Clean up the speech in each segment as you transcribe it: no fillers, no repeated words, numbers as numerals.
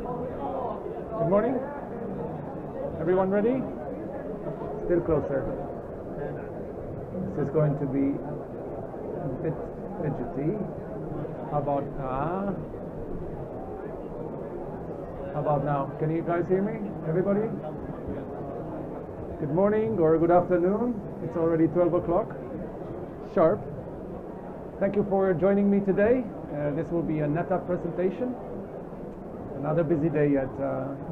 Good morning. Everyone ready? Still closer. This is going to be a bit fidgety. How about now? Can you guys hear me? Everybody? Good morning or good afternoon. It's already 12 o'clock. Sharp. Thank you for joining me today. This will be a NetApp presentation. Another busy day at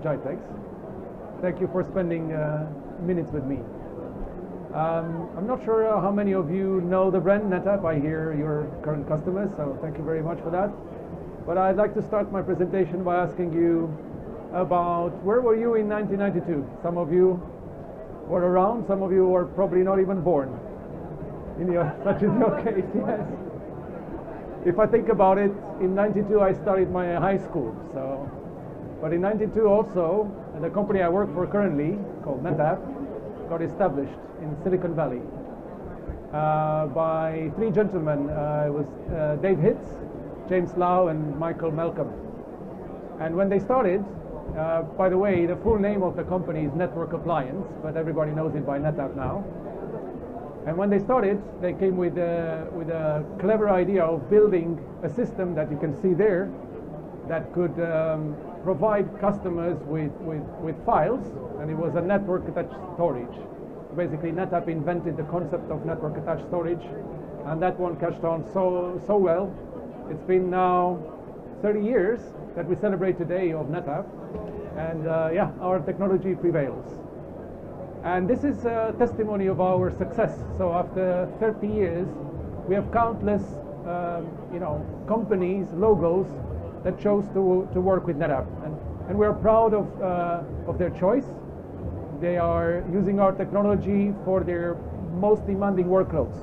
GITEX. Thank you for spending minutes with me. I'm not sure how many of you know the brand NetApp. I hear you're current customers, so thank you very much for that. But I'd like to start my presentation by asking you about where were you in 1992? Some of you were around, some of you were probably not even born. Such is your case, yes. If I think about it, in 92 I started my high school, but in 92 also, the company I work for currently, called NetApp, got established in Silicon Valley by three gentlemen. It was Dave Hitz, James Lau, and Michael Malcolm. And when they started, by the way, the full name of the company is Network Appliance, but everybody knows it by NetApp now. And when they started, they came with a clever idea of building a system that you can see there that could provide customers with files, and it was a network attached storage. Basically, NetApp invented the concept of network attached storage, and that one catched on so well. It's been now 30 years that we celebrate today of NetApp, and yeah, our technology prevails. And this is a testimony of our success. So after 30 years, we have countless companies, logos that chose to work with NetApp. And we're proud of their choice. They are using our technology for their most demanding workloads.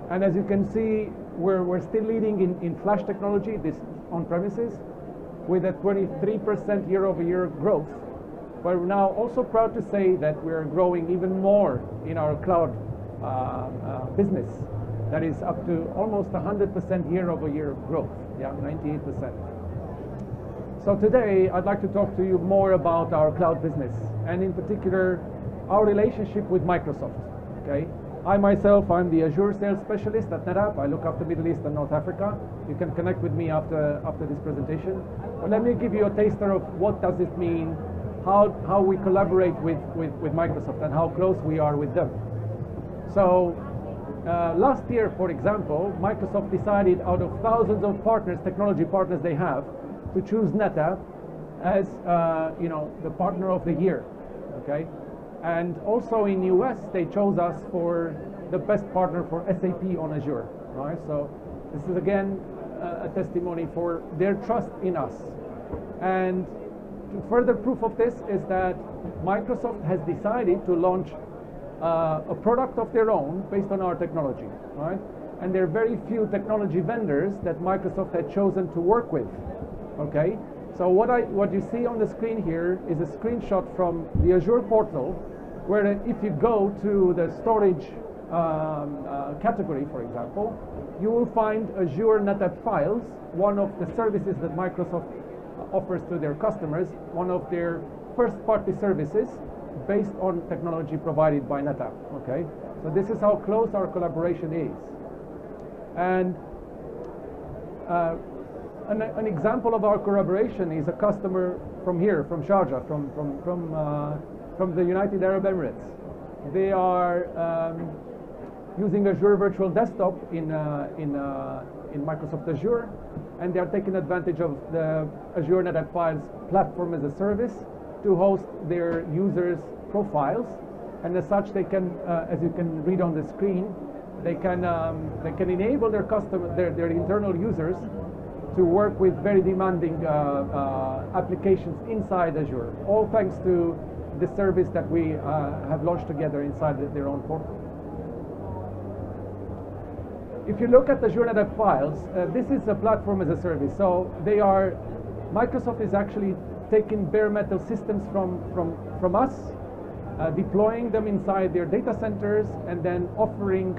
And as you can see, we're still leading in flash technology, this on-premises, with a 23% year-over-year growth. But we're now also proud to say that we're growing even more in our cloud business. That is up to almost 100% year-over-year growth, yeah, 98%. So today, I'd like to talk to you more about our cloud business, and in particular, our relationship with Microsoft, okay? I myself, I'm the Azure sales specialist at NetApp. I look after Middle East and North Africa. You can connect with me after this presentation. But let me give you a taster of what does it mean, how we collaborate with Microsoft and how close we are with them. So last year, for example, Microsoft decided out of thousands of partners, technology partners they have, to choose NetApp as the partner of the year, okay? And also in US, they chose us for the best partner for SAP on Azure, right? So this is again a testimony for their trust in us. And further proof of this is that Microsoft has decided to launch a product of their own based on our technology, right? And there are very few technology vendors that Microsoft had chosen to work with, okay? So what you see on the screen here is a screenshot from the Azure portal, where if you go to the storage category, for example, you will find Azure NetApp Files, one of the services that Microsoft offers to their customers, one of their first-party services based on technology provided by NetApp, okay? So this is how close our collaboration is. And an example of our collaboration is a customer from here, from Sharjah, from the United Arab Emirates. They are using Azure Virtual Desktop in Microsoft Azure, and they are taking advantage of the Azure NetApp Files platform as a service to host their users' profiles. And as such, they can, as you can read on the screen, they can enable their their internal users to work with very demanding applications inside Azure, all thanks to the service that we have launched together inside their own portal. If you look at Azure NetApp Files, this is a platform as a service. So Microsoft is actually taking bare metal systems from us, deploying them inside their data centers, and then offering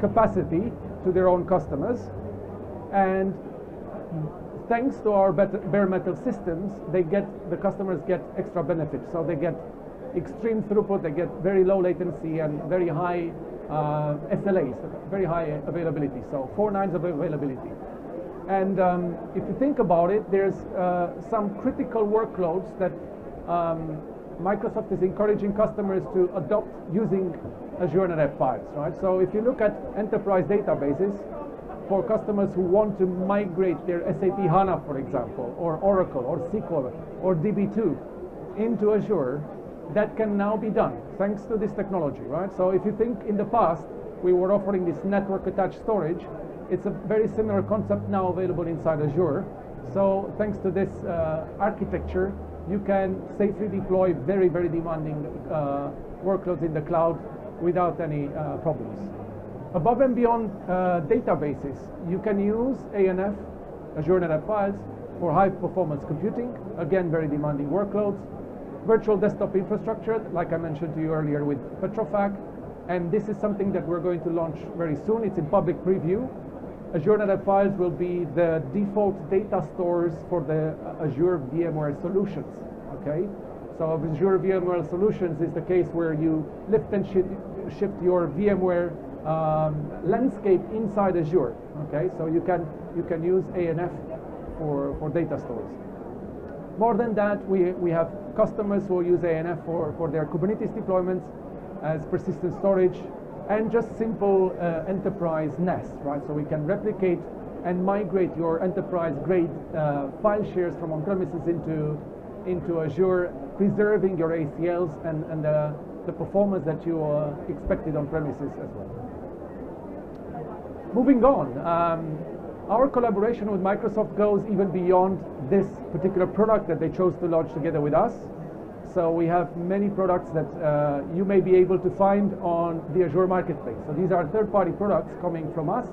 capacity to their own customers. And thanks to our bare metal systems, the customers get extra benefits. So they get extreme throughput, they get very low latency and very high SLAs, very high availability. So 4 nines of availability. And if you think about it, there's some critical workloads that Microsoft is encouraging customers to adopt using Azure NetApp files, right? So if you look at enterprise databases, for customers who want to migrate their SAP HANA, for example, or Oracle, or SQL, or DB2 into Azure, that can now be done thanks to this technology, right? So if you think in the past, we were offering this network attached storage, it's a very similar concept now available inside Azure. So thanks to this architecture, you can safely deploy very, very demanding workloads in the cloud without any problems. Above and beyond databases, you can use ANF, Azure NetApp files, for high performance computing, again, very demanding workloads. Virtual desktop infrastructure, like I mentioned to you earlier with Petrofac, and this is something that we're going to launch very soon. It's in public preview. Azure NetApp files will be the default data stores for the Azure VMware solutions, okay? So Azure VMware solutions is the case where you lift and shift your VMware landscape inside Azure, okay? So you can use ANF for data stores. More than that, we have customers who use ANF for their Kubernetes deployments as persistent storage and just simple enterprise NAS, right? So we can replicate and migrate your enterprise-grade file shares from on-premises into Azure, preserving your ACLs and the performance that you expected on-premises as well. Moving on, our collaboration with Microsoft goes even beyond this particular product that they chose to launch together with us. So we have many products that you may be able to find on the Azure Marketplace. So these are third-party products coming from us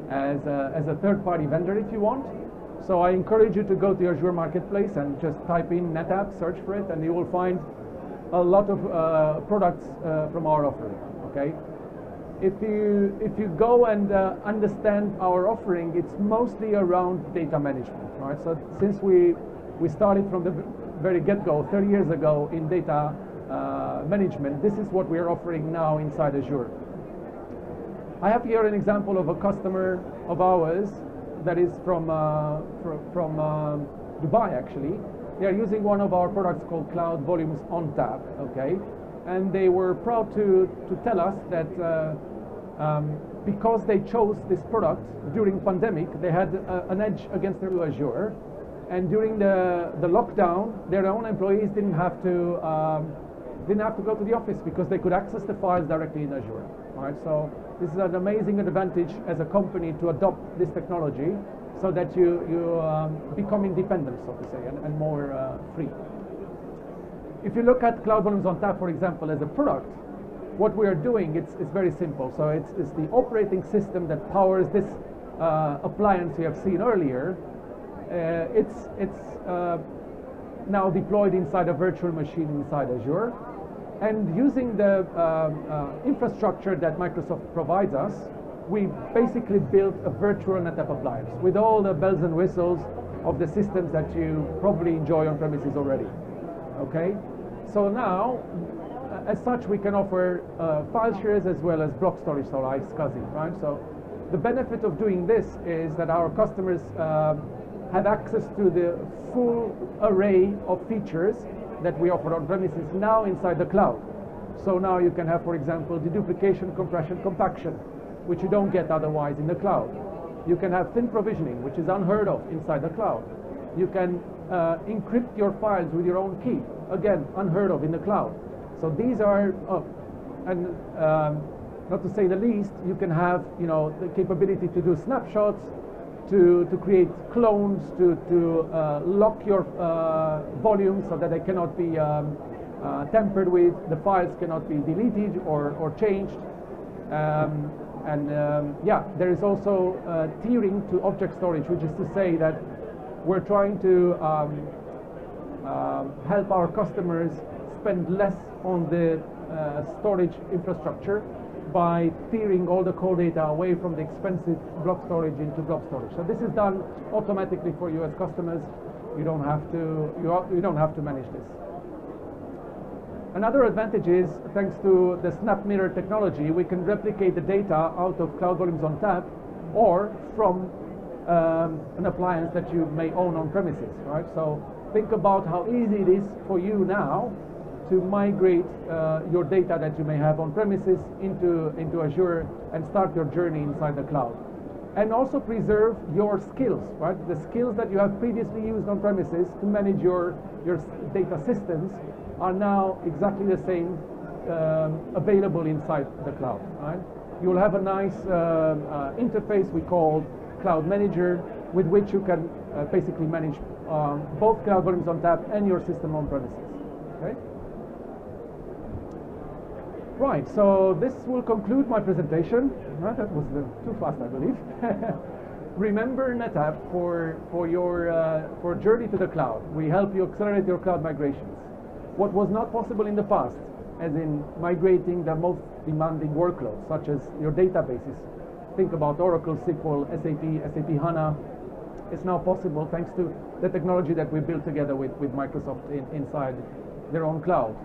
as a third-party vendor if you want. So I encourage you to go to Azure Marketplace and just type in NetApp, search for it, and you will find a lot of products from our offering, okay? If you go and understand our offering, it's mostly around data management, right? So since we started from the very get-go 30 years ago in data management, this is what we're offering now inside Azure. I have here an example of a customer of ours that is from Dubai actually. They are using one of our products called Cloud Volumes ONTAP, okay? And they were proud to tell us that because they chose this product during pandemic, they had an edge against their Azure. And during the lockdown, their own employees didn't have to go to the office because they could access the files directly in Azure. All right, so this is an amazing advantage as a company to adopt this technology, so that you become independent, so to say, and more free. If you look at Cloud Volumes ONTAP, for example, as a product, what we are doing, it's very simple. So it's the operating system that powers this appliance you have seen earlier. It's now deployed inside a virtual machine inside Azure. And using the infrastructure that Microsoft provides us, we basically built a virtual NetApp appliance with all the bells and whistles of the systems that you probably enjoy on premises already. Okay? So now, as such, we can offer file shares as well as block storage, so iSCSI, right? So the benefit of doing this is that our customers have access to the full array of features that we offer on premises now inside the cloud. So now you can have, for example, deduplication, compression, compaction, which you don't get otherwise in the cloud. You can have thin provisioning, which is unheard of inside the cloud. You can encrypt your files with your own key, again, unheard of in the cloud. So these are, not to say the least, you can have, the capability to do snapshots, to create clones, to lock your volumes so that they cannot be tampered with, the files cannot be deleted or changed. Yeah, there is also tiering to object storage, which is to say that we're trying to help our customers spend less on the storage infrastructure by steering all the core data away from the expensive block storage into blob storage. So this is done automatically for you as customers. You don't have to manage this. Another advantage is, thanks to the snap mirror technology, we can replicate the data out of Cloud Volumes ONTAP or from an appliance that you may own on premises, right? So think about how easy it is for you now to migrate your data that you may have on premises into Azure and start your journey inside the cloud. And also preserve your skills, right? The skills that you have previously used on premises to manage your data systems are now exactly the same available inside the cloud, right? You will have a nice interface we call Cloud Manager, with which you can basically manage both Cloud Volumes ONTAP and your system on premises, okay? Right, so this will conclude my presentation. That was too fast, I believe. Remember NetApp for your journey to the cloud. We help you accelerate your cloud migrations. What was not possible in the past, as in migrating the most demanding workloads, such as your databases. Think about Oracle, SQL, SAP HANA. It's now possible thanks to the technology that we built together with Microsoft inside their own cloud.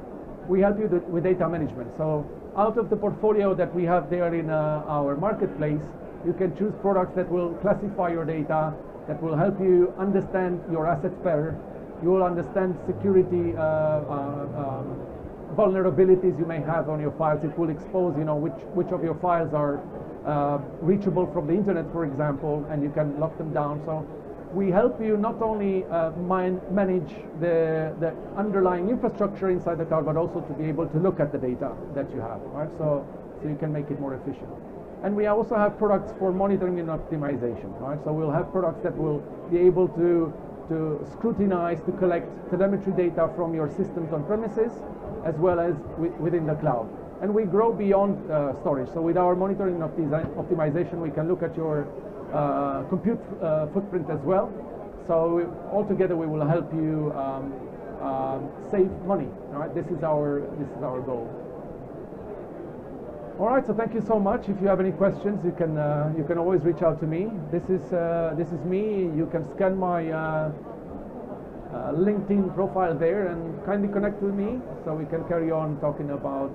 We help you with data management. So out of the portfolio that we have there in our marketplace, you can choose products that will classify your data, that will help you understand your assets better. You will understand security vulnerabilities you may have on your files. It will expose, which of your files are reachable from the internet, for example, and you can lock them down. So we help you not only manage the underlying infrastructure inside the cloud, but also to be able to look at the data that you have, right? So you can make it more efficient. And we also have products for monitoring and optimization, right? So we'll have products that will be able to scrutinize, to collect telemetry data from your systems on premises, as well as within the cloud. And we grow beyond storage. So with our monitoring and optimization, we can look at your compute footprint as well. So altogether, we will help you save money. All right, this is our goal. All right, so thank you so much. If you have any questions, you can always reach out to me. This is me. You can scan my LinkedIn profile there and kindly connect with me, so we can carry on talking about